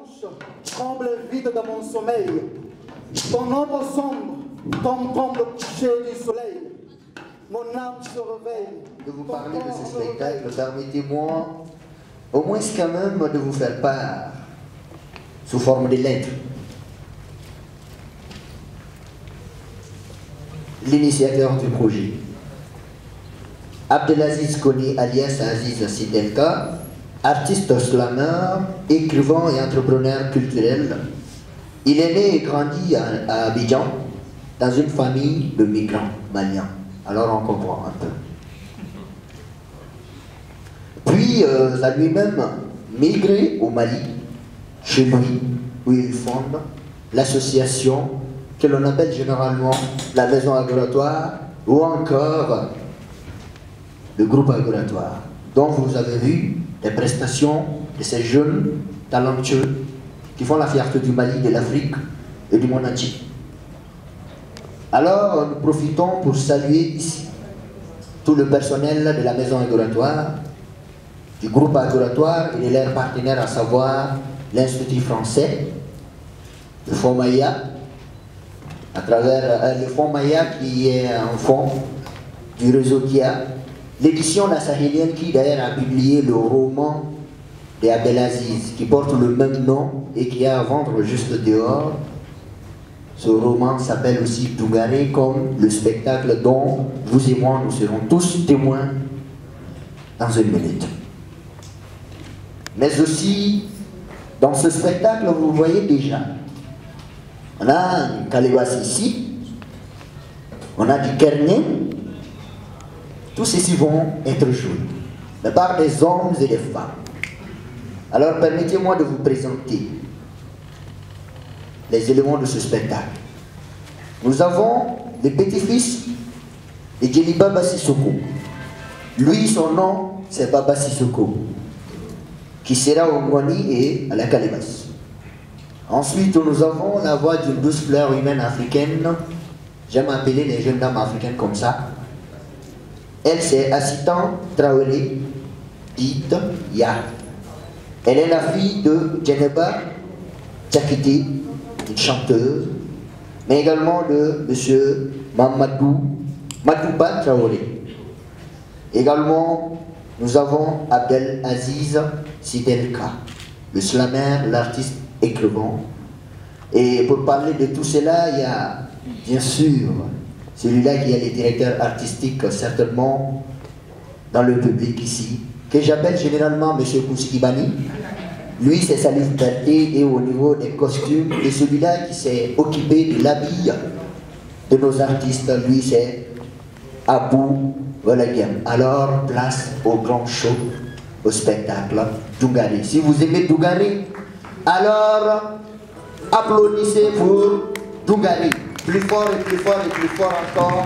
blanche tremble vite dans mon sommeil. Ton ombre sombre tombe comme le coucher du soleil. Mon âme se réveille. De vous parler de ce spectacle, permettez-moi au moins quand même de vous faire part sous forme de lettres. L'initiateur du projet, Abdelaziz Koni alias Aziz Sidelka, artiste slammer, écrivain et entrepreneur culturel. Il est né et grandi à Abidjan dans une famille de migrants maliens. Alors on comprend un peu. Puis a lui-même migré au Mali, chez lui, où il fonde l'association que l'on appelle généralement la maison agoratoire ou encore le groupe agoratoire, dont vous avez vu les prestations de ces jeunes talentueux qui font la fierté du Mali, de l'Afrique et du monde entier. Alors nous profitons pour saluer ici tout le personnel de la maison agoratoire, du groupe agoratoire et de leurs partenaires, à savoir l'Institut français, le Fonds Maya, à travers le Fonds Maya qui est un fonds du réseau KIA, l'édition La Sahélienne qui d'ailleurs a publié le roman de Abdelaziz qui porte le même nom et qui est à vendre juste dehors. Ce roman s'appelle aussi Dougaré, comme le spectacle dont vous et moi nous serons tous témoins dans une minute. Mais aussi, dans ce spectacle, vous voyez déjà, on a une Kalebas ici, on a du Kerné, tous ceci vont être joués, mais par des hommes et des femmes. Alors permettez-moi de vous présenter les éléments de ce spectacle. Nous avons le petit-fils de Djeli Baba Sissoko. Lui, son nom, c'est Baba Sissoko, qui sera au Ngwani et à la Kalebas. Ensuite, nous avons la voix d'une douce fleur humaine africaine. J'aime appeler les jeunes dames africaines comme ça. Elle, c'est Assitan Traoré, dite Ya. Elle est la fille de Djeneba Tchakiti, une chanteuse, mais également de M. Matouba Traoré. Également, nous avons Abdelaziz Sidelka, le slammer, l'artiste écrivain. Et pour parler de tout cela, il y a bien sûr celui-là qui est le directeur artistique, certainement dans le public ici, que j'appelle généralement M. Kouskibani. Lui, c'est sa liberté et au niveau des costumes. Et celui-là qui s'est occupé de l'habit de nos artistes, lui, c'est Abou Volagam. Alors, place au grand show, au spectacle Dougaré. Si vous aimez Dougaré, alors applaudissez pour Dougaré. Plus fort et plus fort et plus fort encore.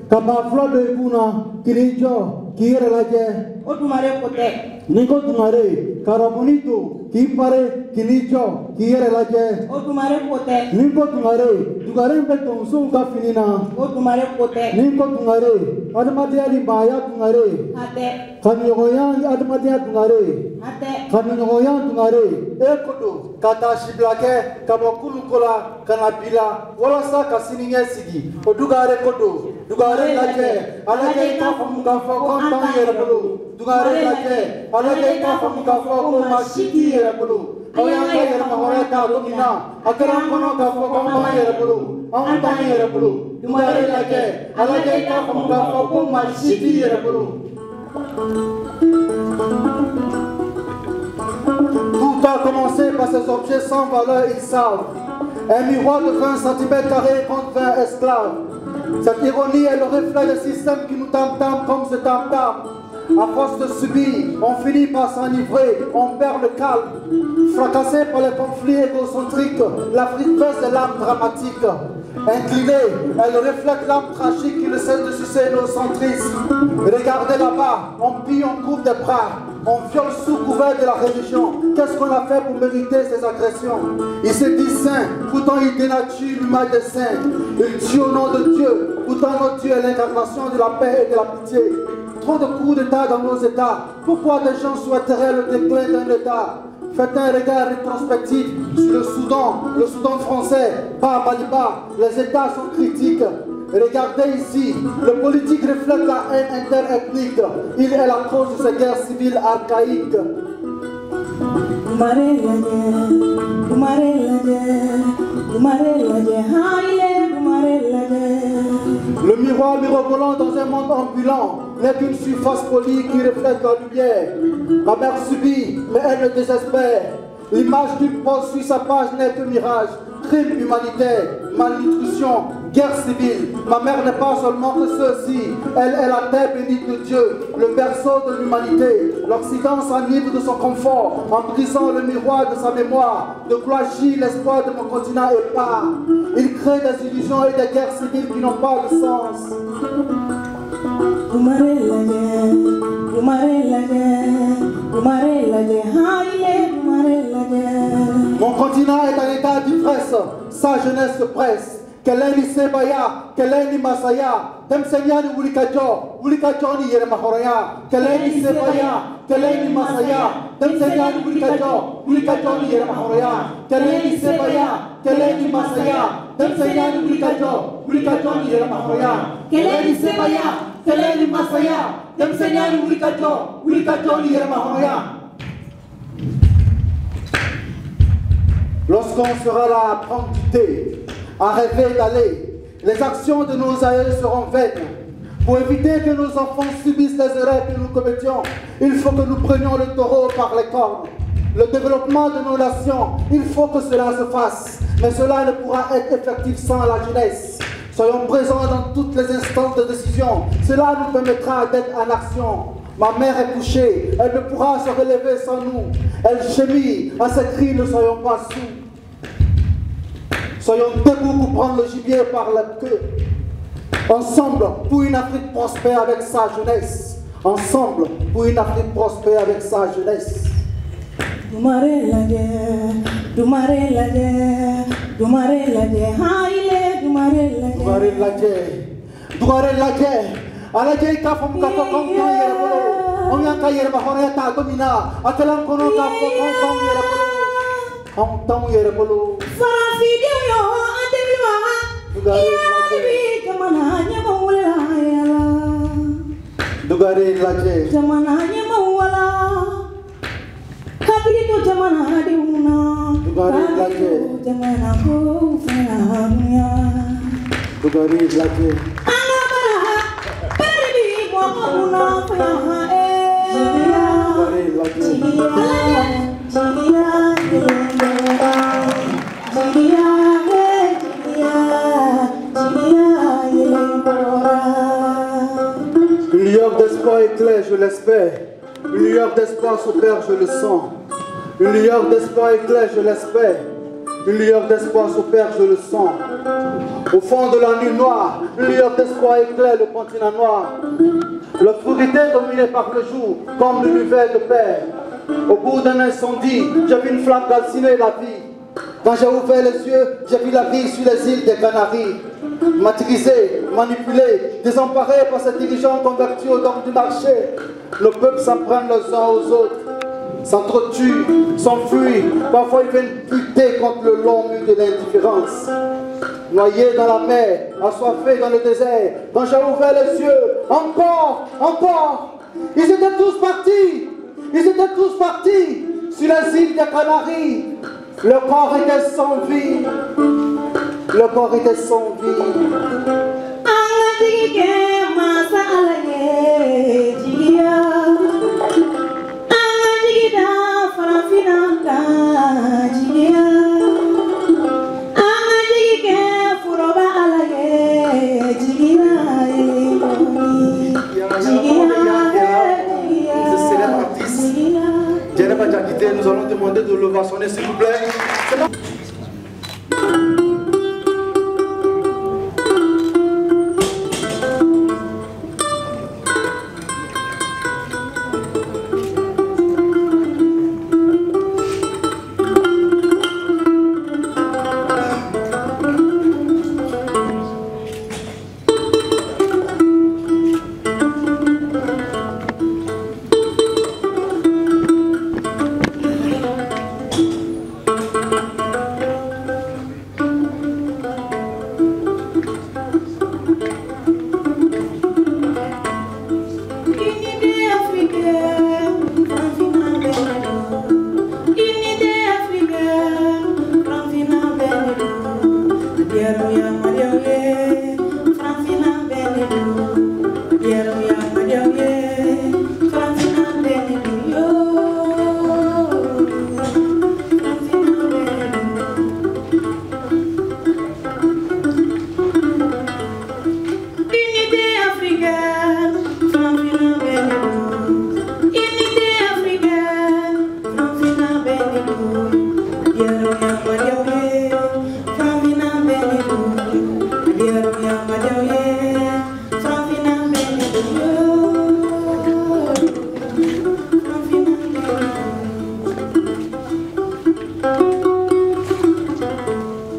Kama flode kuna kilijo kire laje Otumare pote. Niko tumare karabonito kipare kilijo kire laje Otumare pote. Niko tumare beton sunga finina Otumare pote. Niko tumare admadia limbaya tumare Ate. Kanyoyan admadia tumare Ate. Kanyoyan tumare ekodo kata shiblake kabakulu kola kanabila wala sa kasininya sigi odugare kodo dugare laje alaje ka famuka foko yere bulu dugare laje alaje ka famuka foko masiti yere bulu oyanga yere mahore ta domina akaram kono ka foko yere bulu amta yere bulu dugare laje alaje ka famuka foko masiti yere bulu. Tout a commencé par ces objets sans valeur, ils savent. Un miroir de 20 cm contre 20 esclaves. Cette ironie est le reflet du système qui nous tam-tam comme ce tam-tam. À force de subir, on finit par s'enivrer, on perd le calme. Fracassé par les conflits égocentriques, l'Afrique verse des larmes dramatiques. Inclinée, elle reflète l'âme tragique qui ne cesse de sucer nos centristes. Regardez là-bas, on pille, on coupe des bras, on viole sous couvert de la religion. Qu'est-ce qu'on a fait pour mériter ces agressions? Il se dit saint, pourtant il dénature l'image des saints. Il tue au nom de Dieu, pourtant notre Dieu est l'incarnation de la paix et de la pitié. Trop de coups d'État dans nos États. Pourquoi des gens souhaiteraient le déclin d'un État? Faites un regard rétrospectif sur le Soudan français, pas Maliba. Les États sont critiques. Regardez ici, le politique reflète la haine interethnique. Il est la cause de ces guerres civiles archaïques. Le miroir mirobolant dans un monde ambulant n'est qu'une surface polie qui reflète la lumière. Ma mère subit, mais elle ne désespère. L'image qu'il pose sur sa page n'est que mirage. Crime humanitaire, malnutrition, guerre civile. Ma mère n'est pas seulement que ceci. Elle est la terre bénite de Dieu, le berceau de l'humanité. L'Occident s'enivre de son confort en brisant le miroir de sa mémoire. De quoi gît l'espoir de mon continent épars. Il crée des illusions et des guerres civiles qui n'ont pas de sens. Mon continent est en état d'ivresse, sa jeunesse se presse. Keleni Sebaya, Keleni Masaya, Temsenyani Wulikajo ni Yeremahoraya, Keleni Sebaya, Keleni Masaya, Temsenyani Wulikajo ni Yeremahoraya, Keleni Sebaya, Keleni Masaya, Temsenyani Wulikajo ni Yeremahoraya, Keleni Sebaya, Keleni Masaya, Temsenyani Wulikajo ni Yeremahoraya. Lorsqu'on sera là à prendre du thé, à rêver d'aller, les actions de nos aïeux seront vaines. Pour éviter que nos enfants subissent les erreurs que nous commettions, il faut que nous prenions le taureau par les cornes. Le développement de nos nations, il faut que cela se fasse, mais cela ne pourra être effectif sans la jeunesse. Soyons présents dans toutes les instances de décision, cela nous permettra d'être en action. Ma mère est couchée, elle ne pourra se relever sans nous. Elle gémit, à ses cris ne soyons pas sourds. Soyons debout pour prendre le gibier par la queue. Ensemble pour une Afrique prospère avec sa jeunesse. Ensemble pour une Afrique prospère avec sa jeunesse. Dugari Laje. Zamananya mawala, kaki itu zaman hari una. Dugari Laje. Zaman aku fahamiya. Dugari Laje. Anak berhak pergi bawa una fahae. Dugari Laje. Une lueur d'espoir éclaire, je l'espère. Une lueur d'espoir s'opère, je le sens. Une lueur d'espoir éclaire, je l'espère. Une lueur d'espoir s'opère, je le sens. Au fond de la nuit noire, une lueur d'espoir éclaire le continent noir. L'obscurité dominée par le jour, comme l'univers de père. Au bout d'un incendie, j'ai vu une flamme calciner la vie. Quand j'ai ouvert les yeux, j'ai vu la vie sur les îles des Canaries. Maîtrisés, manipulés, désemparés par ces dirigeants convertis aux dogmes du marché, nos peuples s'en prennent les uns aux autres, s'entretuent, s'enfuient, parfois ils viennent buter contre le long mur de l'indifférence. Noyés dans la mer, assoiffés dans le désert, quand j'ai ouvert les yeux, encore, ils étaient tous partis, sur les îles des Canaries. Le corps était sans vie. Nous allons demander de l'ovationner, s'il vous plaît.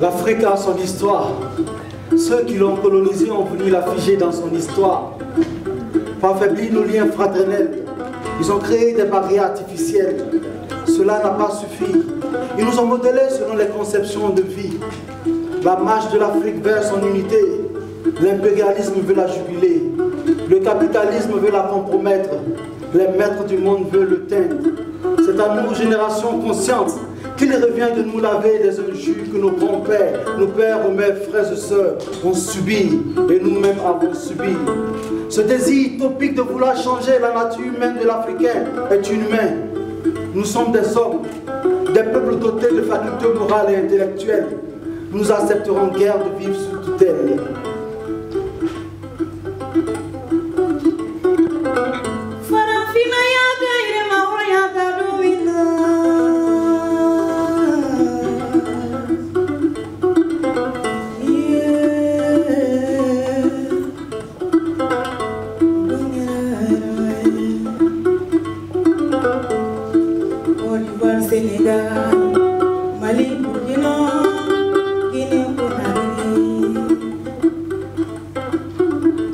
L'Afrique a son histoire. Ceux qui l'ont colonisé ont voulu la figer dans son histoire. Pour affaiblir nos liens fraternels, ils ont créé des barrières artificielles. Cela n'a pas suffi. Ils nous ont modelés selon les conceptions de vie. La marche de l'Afrique vers son unité, l'impérialisme veut la juguler. Le capitalisme veut la compromettre. Les maîtres du monde veulent le teindre. C'est à nous, génération consciente, qu'il revient de nous laver des injures que nos grands-pères, nos pères, nos mères, frères et sœurs ont subi et nous-mêmes avons subi. Ce désir utopique de vouloir changer la nature humaine de l'Africain est inhumain. Nous sommes des hommes, des peuples dotés de facultés morales et intellectuelles. Nous accepterons guère de vivre sous tutelle.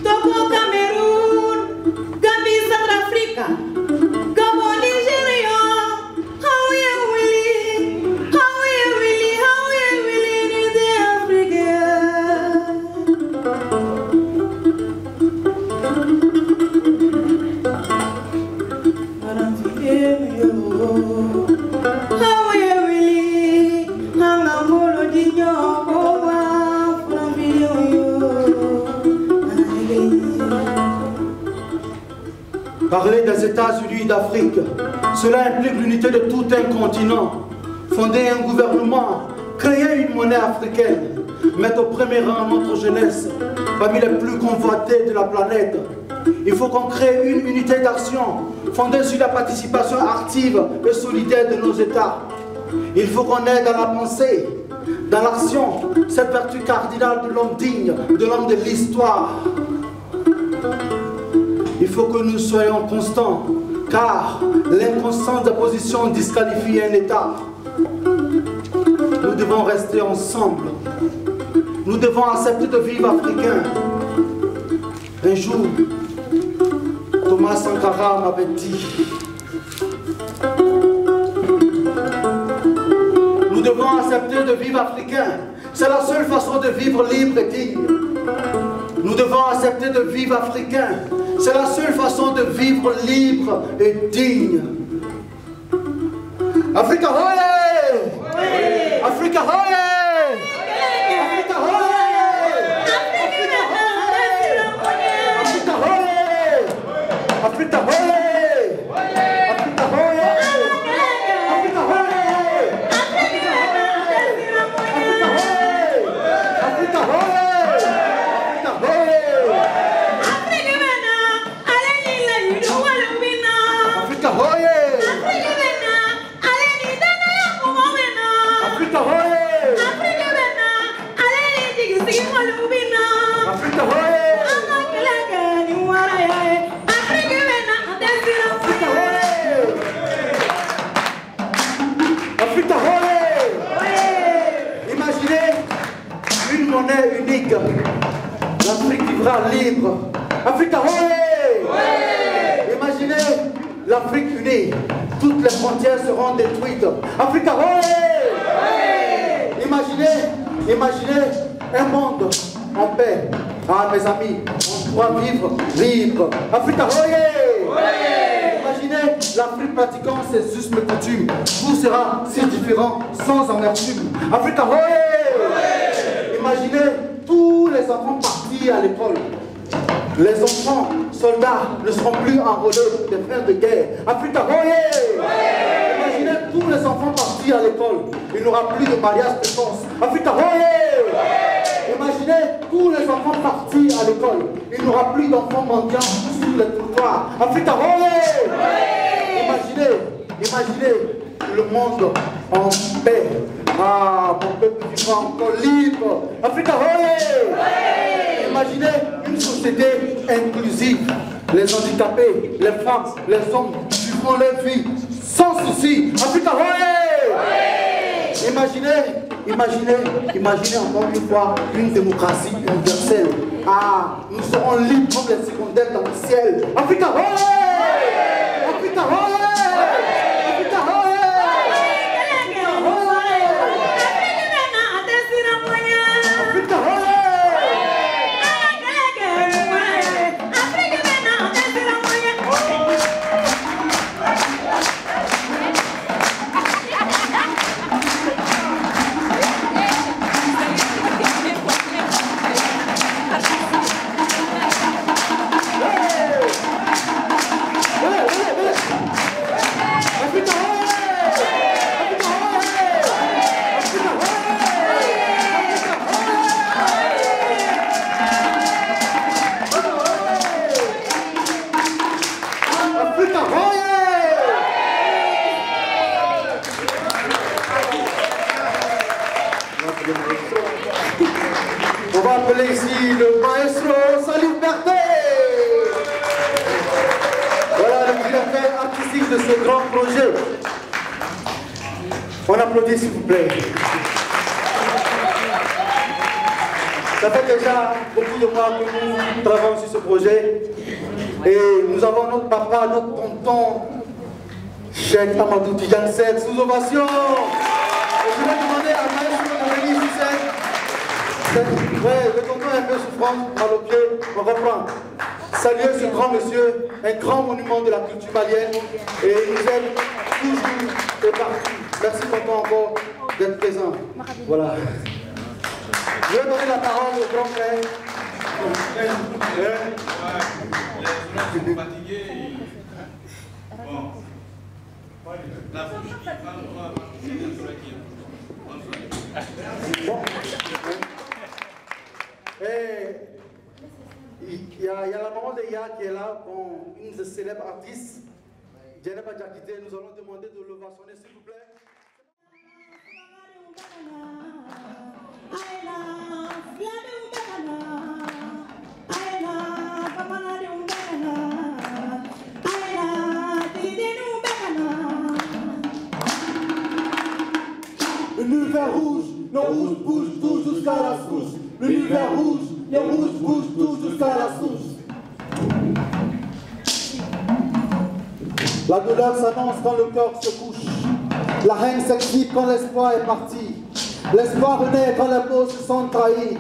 Toko Parler des États-Unis d'Afrique, cela implique l'unité de tout un continent, fonder un gouvernement, créer une monnaie africaine, mettre au premier rang notre jeunesse, parmi les plus convoitées de la planète. Il faut qu'on crée une unité d'action, fondée sur la participation active et solidaire de nos États. Il faut qu'on ait dans la pensée, dans l'action, cette vertu cardinale de l'homme digne, de l'homme de l'histoire. Il faut que nous soyons constants, car l'inconstance de position disqualifie un État. Nous devons rester ensemble. Nous devons accepter de vivre africains. Un jour, Thomas Sankara m'avait dit, nous devons accepter de vivre africains. C'est la seule façon de vivre libre et digne. Nous devons accepter de vivre africains. C'est la seule façon de vivre libre et digne. Africa Hoye! Africa Hoye! Africa Hoye! Africa Hoye! Africa Hoye! Africa Hoye! Africa Hoye! Africa Hoye! Imaginez une monnaie unique. L'Afrique vivra libre. Africa Hoye! Imaginez l'Afrique unie. Toutes les frontières seront détruites. Africa Hoye! Imaginez un monde en paix. Ah mes amis, on doit vivre libre. Africa Hoye! Imaginez l'Afrique pratiquant ses us et coutumes. Tout sera si différent, sans amertume. Africa Hoye! Imaginez tous les enfants partis à l'école. Les enfants soldats ne seront plus enrôlés des frères de guerre. Africa Hoye! Imaginez tous les enfants partis à l'école. Il n'y aura plus de mariage précoce. Africa Hoye! Imaginez tous les enfants partis à l'école. Il n'y aura plus d'enfants mendiants sur les trottoirs. Africa Hoye! Imaginez le monde en paix. Ah, mon peuple vivra encore libre. Africa Hoye! Imaginez une société inclusive. Les handicapés, les femmes, les hommes vivront leur vie sans souci. Africa Hoye! Imaginez encore une fois une démocratie universelle. Ah, nous serons libres comme les secondaires dans le ciel. Africa Hoye! Africa Hoye! On va appeler ici le maestro Salif Berté. Voilà le directeur artistique de ce grand projet. On applaudit s'il vous plaît. Ça fait déjà beaucoup de mois que nous travaillons sur ce projet. Et nous avons notre papa, notre tonton, Cheikh Amadou Tidiane Seck, sous ovation. Et je vais demander à Maestro de venir sur scène. Ouais, le tonton est un peu souffrant, mal au pied, on reprend. Saluer ce grand monsieur, un grand monument de la culture malienne. Et il nous aide toujours et partout. Merci tonton encore d'être présent. Voilà. Je vais donner la parole au grand frère. y a la maman de Ya qui est là, bon, une des célèbres artistes. Djeneba Diakité, nous allons demander de l'ovationner s'il vous plaît. L'univers rouge, le rouge bouge tout jusqu'à la source. L'univers rouge, le rouge bouge tout jusqu'à la source. La douleur s'annonce quand le cœur se couche. La haine s'exhibe quand l'espoir est parti. L'espoir renaît quand les mots se sont trahis.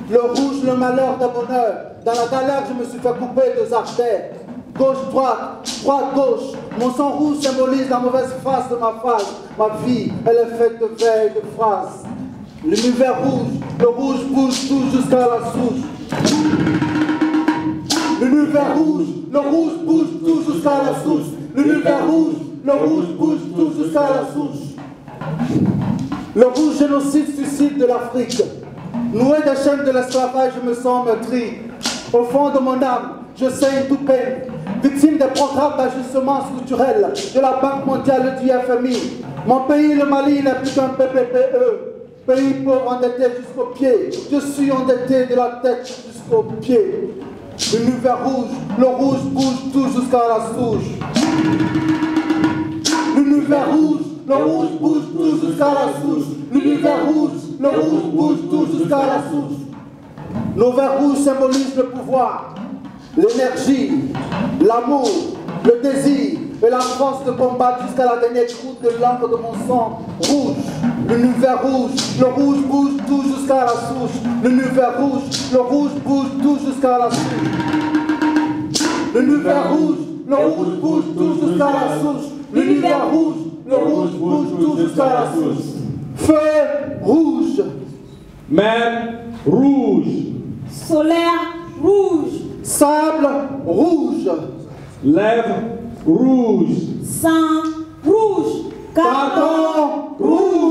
Le rouge, le malheur de bonheur. Dans la galère, je me suis fait couper deux artères. Gauche, droite, droite, gauche. Mon sang rouge symbolise la mauvaise face de ma face. Ma vie, elle est faite de vers et de phrases. L'univers rouge, le rouge bouge tout jusqu'à la souche. L'univers rouge, le rouge bouge tout jusqu'à la souche. L'univers rouge, le rouge bouge tout jusqu'à la souche. Le rouge génocide suicide de l'Afrique. Noué des chaînes de l'esclavage, je me sens meurtri. Au fond de mon âme, je saigne toute peine. Victime des programmes d'ajustement structurel de la Banque mondiale et du FMI. Mon pays, le Mali, n'est plus qu'un PPPE. Pays pauvre, endetté jusqu'aux pieds. Je suis endetté de la tête jusqu'aux pieds. L'univers rouge, le rouge bouge tout jusqu'à la souche. L'univers rouge, le rouge bouge tout jusqu'à la souche. L'univers rouge, le rouge bouge tout jusqu'à la souche. Nos verres rouges symbolisent le pouvoir, l'énergie, l'amour, le désir et la force de combattre jusqu'à la dernière goutte de l'âme de mon sang rouge. L'univers rouge, le rouge bouge tout jusqu'à la souche. L'univers rouge, le rouge bouge tout jusqu'à la souche. L'univers rouge, le rouge bouge tout jusqu'à la souche. L'univers rouge, le rouge bouge tout jusqu'à la souche. Feu rouge. Mer rouge. Solaire rouge. Sable rouge. Lèvres rouge. Sang rouge. Carton rouge.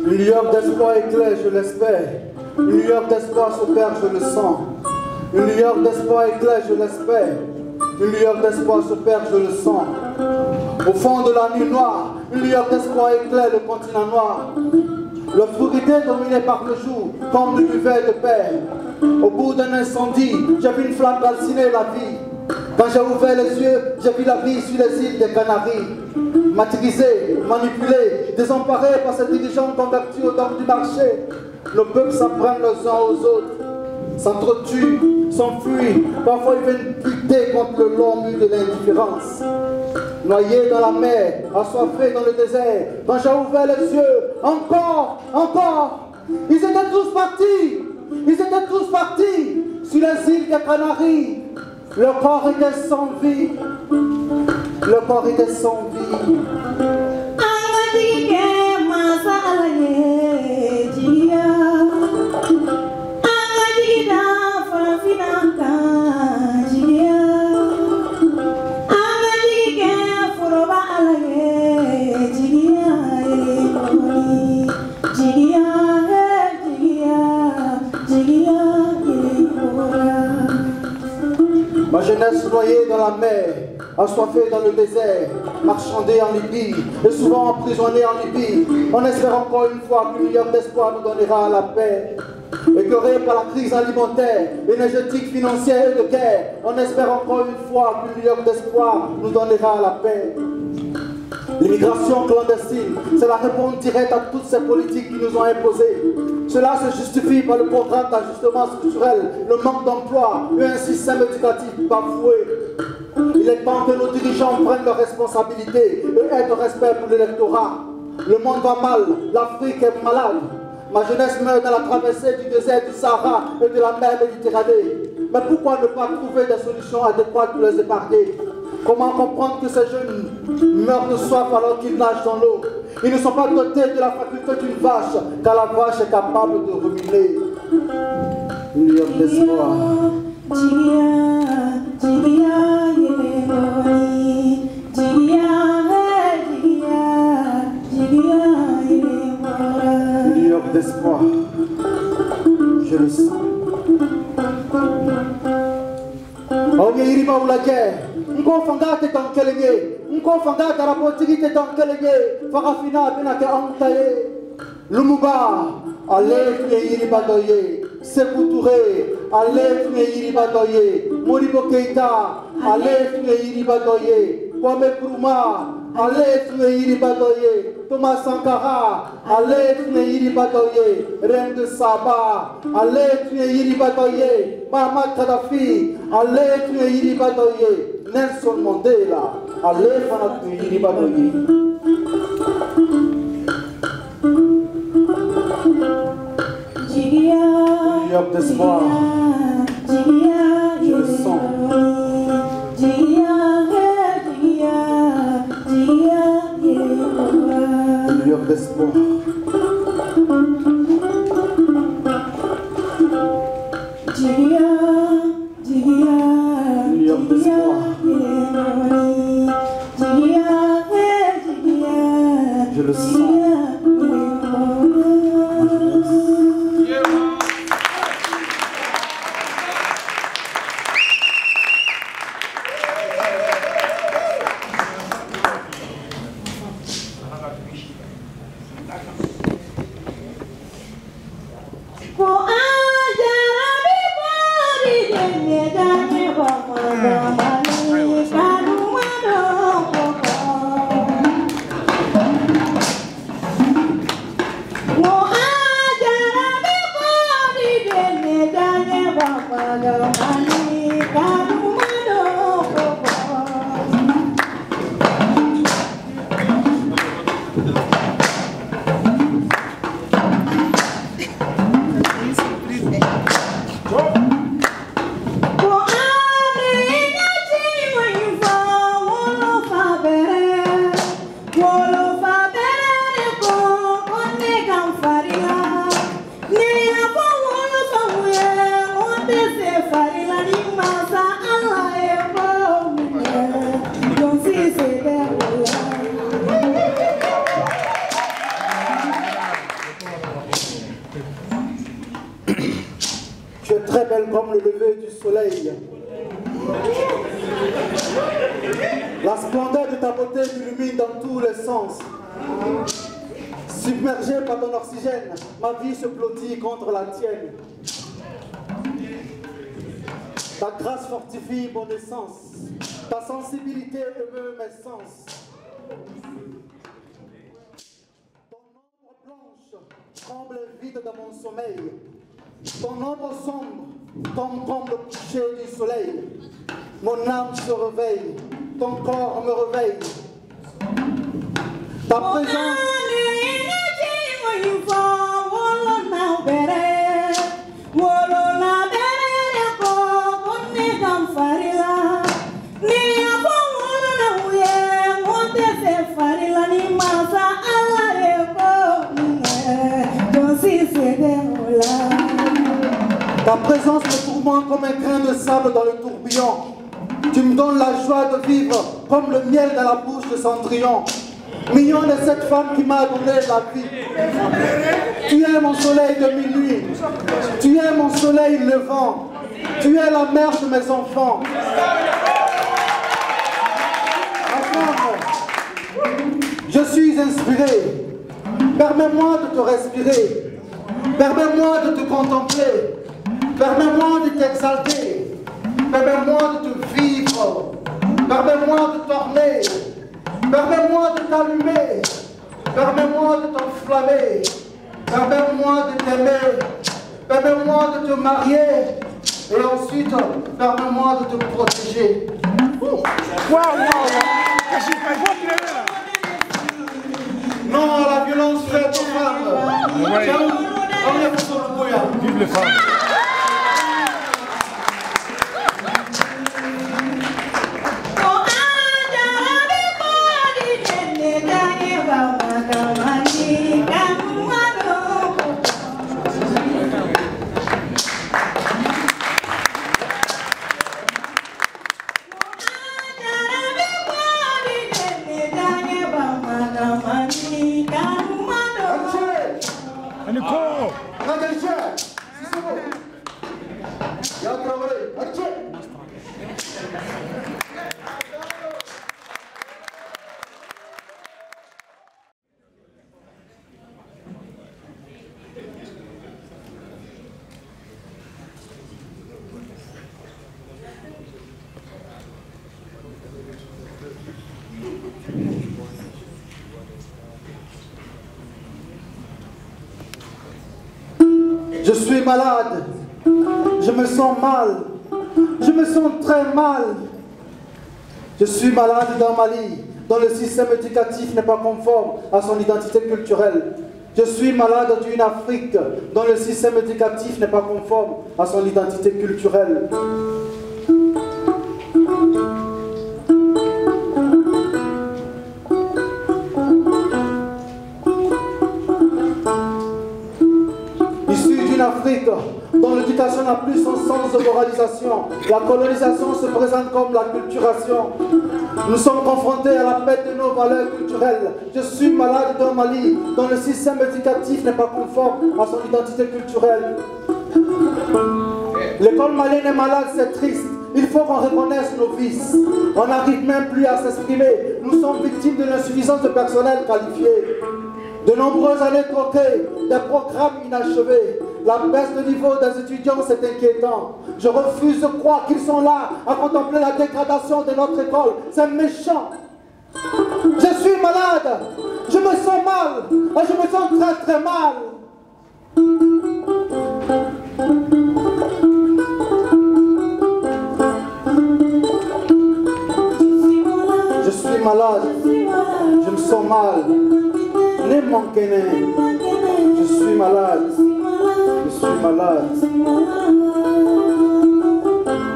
Une lueur d'espoir éclaire, je l'espère. Une lueur d'espoir s'opère, je le sens. Une lueur d'espoir éclaire, je l'espère. Une lueur d'espoir s'opère, je le sens. Au fond de la nuit noire, une lueur d'espoir éclaire le continent noir. L'obscurité dominée par le jour, comme l'univers de paix. Au bout d'un incendie, j'ai vu une flamme calciner la vie. Quand j'ai ouvert les yeux, j'ai vu la vie sur les îles des Canaries. Maîtrisés, manipulés, désemparés par ces dirigeants convertis au dogme du marché. Nos peuples s'en prennent les uns aux autres, s'entretuent, s'enfuient. Parfois ils viennent lutter contre le long mur de l'indifférence. Noyés dans la mer, assoiffés dans le désert, quand j'ai ouvert les yeux, encore, ils étaient tous partis, sur les îles des Canaries. Le corps était sans vie, Ma jeunesse noyée dans la mer, assoiffés dans le désert, marchandés en Libye, et souvent emprisonnés en Libye. On espère encore une fois qu'une lueur d'espoir nous donnera la paix. Écœurés par la crise alimentaire, énergétique, financière et de guerre, on espère encore une fois qu'une lueur d'espoir nous donnera la paix. L'immigration clandestine, c'est la réponse directe à toutes ces politiques qui nous ont imposées. Cela se justifie par le programme d'ajustement structurel, le manque d'emploi et un système éducatif bafoué. Il est temps que nos dirigeants prennent leurs responsabilités et aient de respect pour l'électorat. Le monde va mal, l'Afrique est malade. Ma jeunesse meurt dans la traversée du désert du Sahara et de la mer Méditerranée. Mais pourquoi ne pas trouver des solutions adéquates pour les épargner? Comment comprendre que ces jeunes meurent de soif alors qu'ils nagent dans l'eau? Ils ne sont pas dotés de la faculté d'une vache, car la vache est capable de ruminer. Une lueur d'espoir. Une lueur d'espoir. Je le sens. Oh, il va où la guerre? Nkofangate dans quel lieu? Nkofangate rapportigite dans quel lieu? Farafina benake antaye. Lumumba, allez tuer Badoye. Sékou Touré, allez tuer Badoye. Modibo Keïta, allez tuer Badoye. Kwame Nkrumah, allez tuer Badoye. Thomas Sankara, allez tuer Badoye. Reine de Saba, allez tuer Badoye. Mahamat Kadhafi, allez tuer Badoye. Nelson Mandela, allez tuer Badoye. Lueur d'espoir. Je le sens. Lueur d'espoir. Lueur d'espoir. Je le sens. Tu es très belle comme le lever du soleil. La splendeur de ta beauté m'illumine dans tous les sens. Submergée par ton oxygène, ma vie se blottit contre la tienne. Ta grâce fortifie mon essence. Ta sensibilité émeut mes sens. Ton ombre blanche tremble vide dans mon sommeil. Ton ombre sombre tombe comme le coucher du soleil. Mon âme se réveille, ton corps me réveille. Ta présence. Ta présence me tourmente comme un grain de sable dans le tourbillon. Tu me donnes la joie de vivre comme le miel dans la bouche de Cendrillon. Mignonne est cette femme qui m'a donné la vie. Tu es mon soleil de minuit. Tu es mon soleil levant. Tu es la mère de mes enfants. suis inspiré. Permets-moi de te respirer. Permets-moi de te contempler. Permets-moi de t'exalter. Permets-moi de te vivre. Permets-moi de t'orner. Permets-moi de t'allumer. Permets-moi de t'enflammer. Permets-moi de t'aimer. Permets-moi de te marier. Et ensuite, permets-moi de te protéger. Non à la violence faite aux femmes. Vive les femmes. Je suis malade. Je me sens mal. Je me sens très mal. Je suis malade dans Mali, dont le système éducatif n'est pas conforme à son identité culturelle. Je suis malade d'une Afrique, dont le système éducatif n'est pas conforme à son identité culturelle. Afrique, dont l'éducation n'a plus son sens de moralisation. La colonisation se présente comme la culturation. Nous sommes confrontés à la perte de nos valeurs culturelles. Je suis malade d'un Mali, dont le système éducatif n'est pas conforme à son identité culturelle. L'école malienne est malade, c'est triste. Il faut qu'on reconnaisse nos vices. On n'arrive même plus à s'exprimer. Nous sommes victimes de l'insuffisance de personnel qualifié. De nombreuses années troquées, des programmes inachevés. La baisse de niveau des étudiants, c'est inquiétant. Je refuse de croire qu'ils sont là à contempler la dégradation de notre école. C'est méchant. Je suis malade. Je me sens mal. Et je me sens très très mal. Je suis malade. Je me sens mal. Ne manquez rien. Je suis malade. Je suis malade.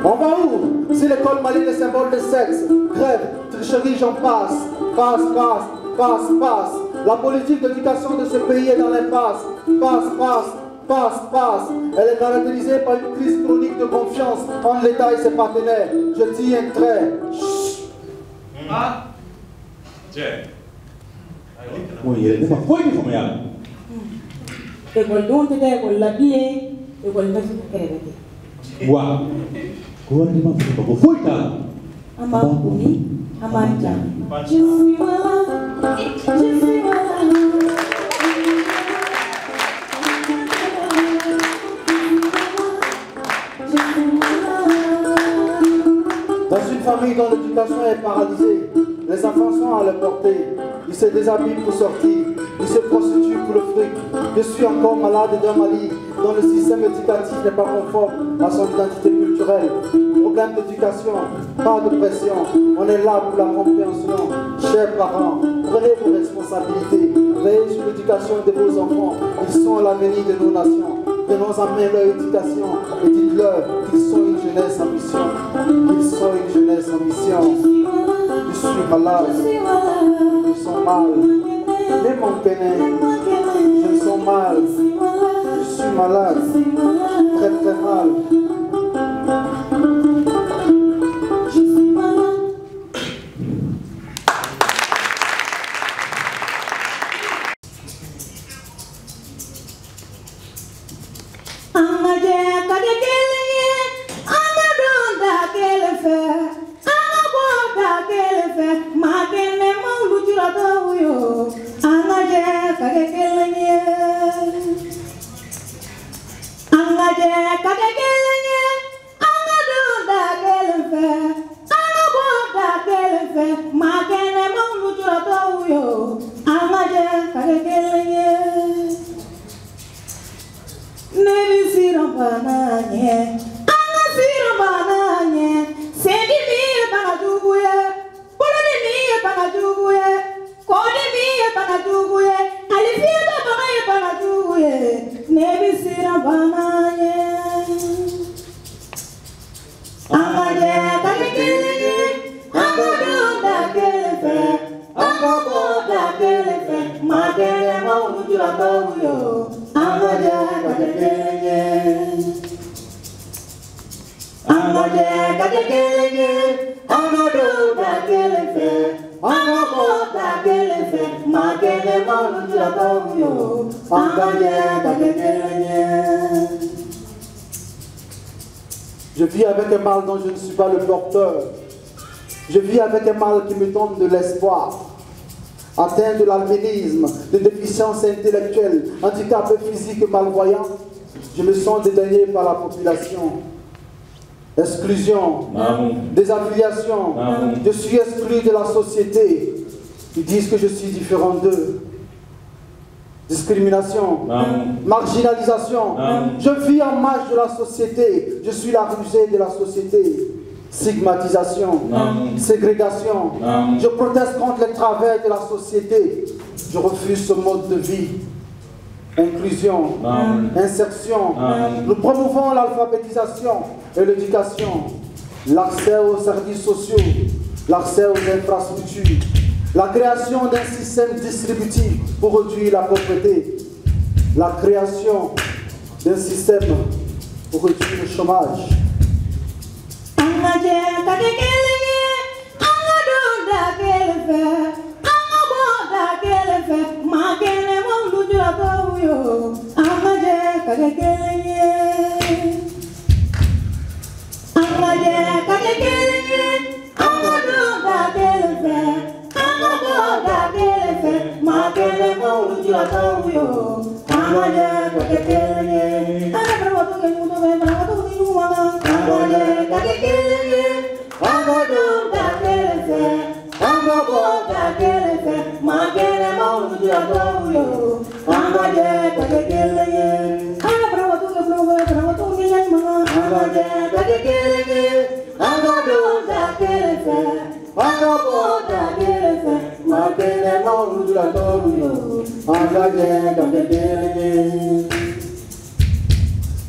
On va où? Si l'école malienne est symbole de sexe, grève, tricherie, j'en passe. Passe, passe, passe, passe. La politique d'éducation de ce pays est dans l'impasse. Passe, passe, passe, passe. Elle est caractérisée par une crise chronique de confiance entre l'État et ses partenaires. Je dis un trait. Ah. Tiens. Oui, il n'est pas quoi il faut me École dont tu es école la bien, école de créer. Wa. Quoi il m'a fait pas quoi il Amanguni, Amanja. Je suis malade. Je suis malade. Dans une famille dont l'éducation est paralysée, les enfants sont à leur portée. Ils se déshabillent pour sortir. Ils se prostituent pour le fric. Je suis encore malade d'un Mali dont le système éducatif n'est pas conforme à son identité culturelle. Problème d'éducation, pas de pression. On est là pour la compréhension. Chers parents, prenez vos responsabilités. Veillez sur l'éducation de vos enfants. Ils sont l'avenir de nos nations. Prenons en main leur éducation et dites-leur qu'ils sont une jeunesse en mission. Qu'ils sont une jeunesse en mission. Je suis malade. Ils sont mal. Ne manquez rien. Je me sens mal. Je suis malade. Très très mal. kakekeleye. Nevi siram bananye, anga siram bananye. Sendi miye banajuguye, poloni miye banajuguye, kodi miye banajuguye, alifiyata banaye banajuguye. Nevi siram bananye. Anga kakekeleye, anga dunda kelefe, anga boda kelefe, magele maunujura koguyo. Anga kakekeleye, anga kakekeleye, anga dunda kelefe, anga boda kelefe, magele maunujura koguyo. Anga kakekeleye. Je vis avec un mal dont je ne suis pas le porteur. Je vis avec un mal qui me donne de l'espoir. Atteint de l'albinisme, de déficience intellectuelle, handicapé physique et malvoyant, je me sens dédaigné par la population. Exclusion, désaffiliation, je suis exclu de la société. Ils disent que je suis différent d'eux. Discrimination, marginalisation. Je vis en marge de la société. Je suis la rusée de la société. Stigmatisation, ségrégation. Je proteste contre les travers de la société. Je refuse ce mode de vie. Inclusion, insertion. Nous promouvons l'alphabétisation et l'éducation, l'accès aux services sociaux, l'accès aux infrastructures, la création d'un système distributif pour réduire la pauvreté, la création d'un système pour réduire le chômage.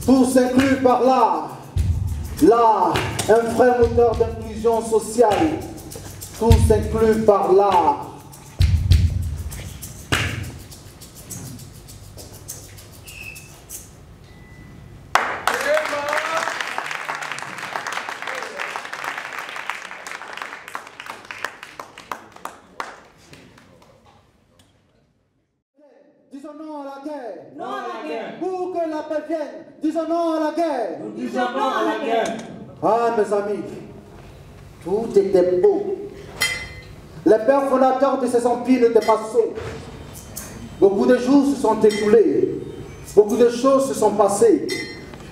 Tout s'inclut par l'art, un vrai moteur d'inclusion sociale. Tout s'inclut par l'art. Disons non à la guerre. Non à la guerre. Pour que la paix vienne. Disons non à la guerre. Nous disons non à la guerre. Ah, mes amis, tout était beau. Les pères fondateurs de ces empires n'étaient pas sots. Beaucoup de jours se sont écoulés. Beaucoup de choses se sont passées.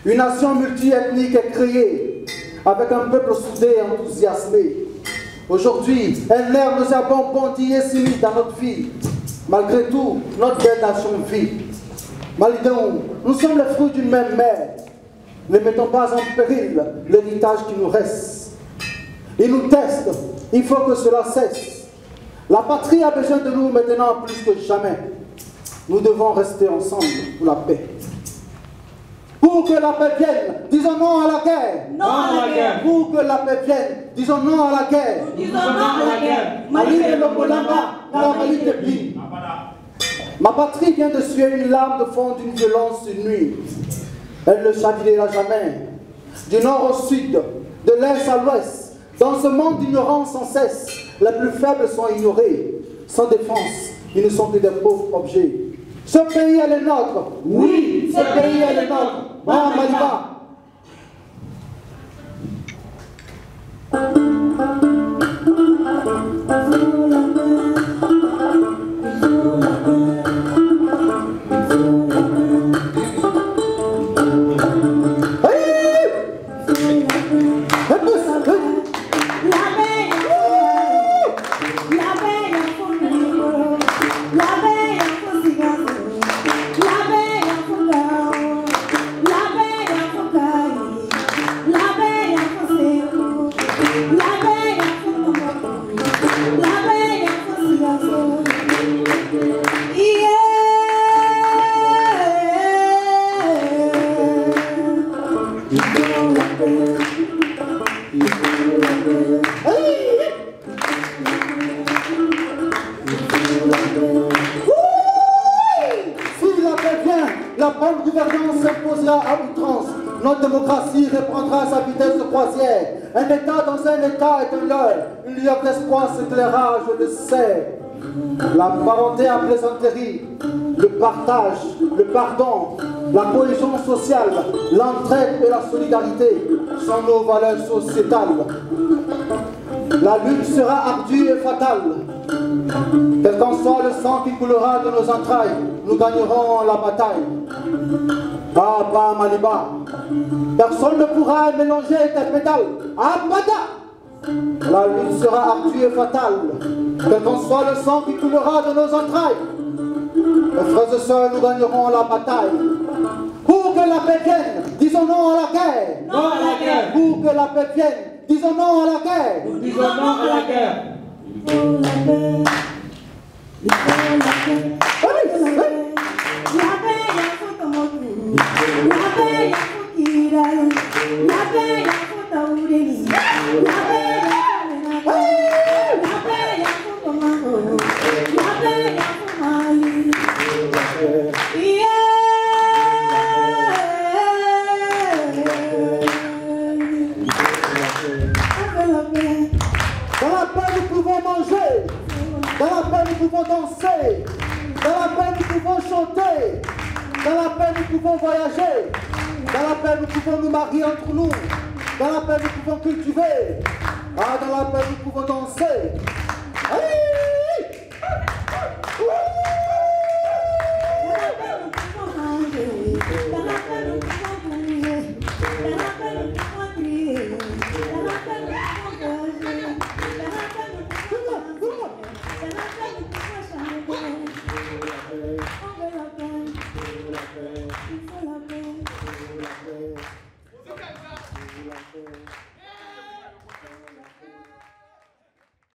Une nation multiethnique est créée, avec un peuple soudé et enthousiasmé. Aujourd'hui, un air nauséabond bondit et s'immisce dans notre vie. Malgré tout, notre belle nation vit. Malidon, nous sommes les fruits d'une même mère. Ne mettons pas en péril l'héritage qui nous reste. Ils nous testent, il faut que cela cesse. La patrie a besoin de nous maintenant plus que jamais. Nous devons rester ensemble pour la paix. Pour que la paix vienne, disons non à la guerre. Non à la guerre. Pour que la paix vienne, disons non à la guerre. Disons non à la guerre. Ma patrie vient de suer une larme de fond d'une violence une nuit. Elle ne chavirera jamais. Du nord au sud, de l'est à l'ouest, dans ce monde d'ignorance sans cesse, les plus faibles sont ignorés. Sans défense, ils ne sont que des pauvres objets. Ce pays est le nôtre. Oui, ce pays est le nôtre. Maliba. s'agrandira à outrance. Notre démocratie reprendra sa vitesse de croisière. Un État dans un État est un leurre. Une lueur d'espoir s'éclairera, je le sais. La parenté à plaisanterie, le partage, le pardon, la cohésion sociale, l'entraide et la solidarité sont nos valeurs sociétales. La lutte sera ardue et fatale. Quel qu'en soit le sang qui coulera de nos entrailles, nous gagnerons la bataille. Baba Maliba, personne ne pourra mélanger tes pétales. Abada! La lutte sera ardue et fatale. Quel qu'en soit le sang qui coulera de nos entrailles, mes frères et sœurs, nous gagnerons la bataille. Pour que la paix vienne, disons non à la guerre. Non à la guerre. Pour que la paix vienne, disons non à la guerre. Nous disons non à la guerre. Il faut la paix. Il faut la paix. La paix, il faut tomber. La paix, il faut qu'il aille. La paix, il faut t'aourer. La paix, il faut la paix, il faut tomber. La paix, il faut m'aller. Dans la paix, nous pouvons manger. Dans la paix, nous pouvons danser. Dans la paix, nous pouvons chanter. Dans la paix, nous pouvons voyager. Dans la paix, nous pouvons nous marier entre nous. Dans la paix, nous pouvons cultiver. Ah, dans la paix, nous pouvons danser.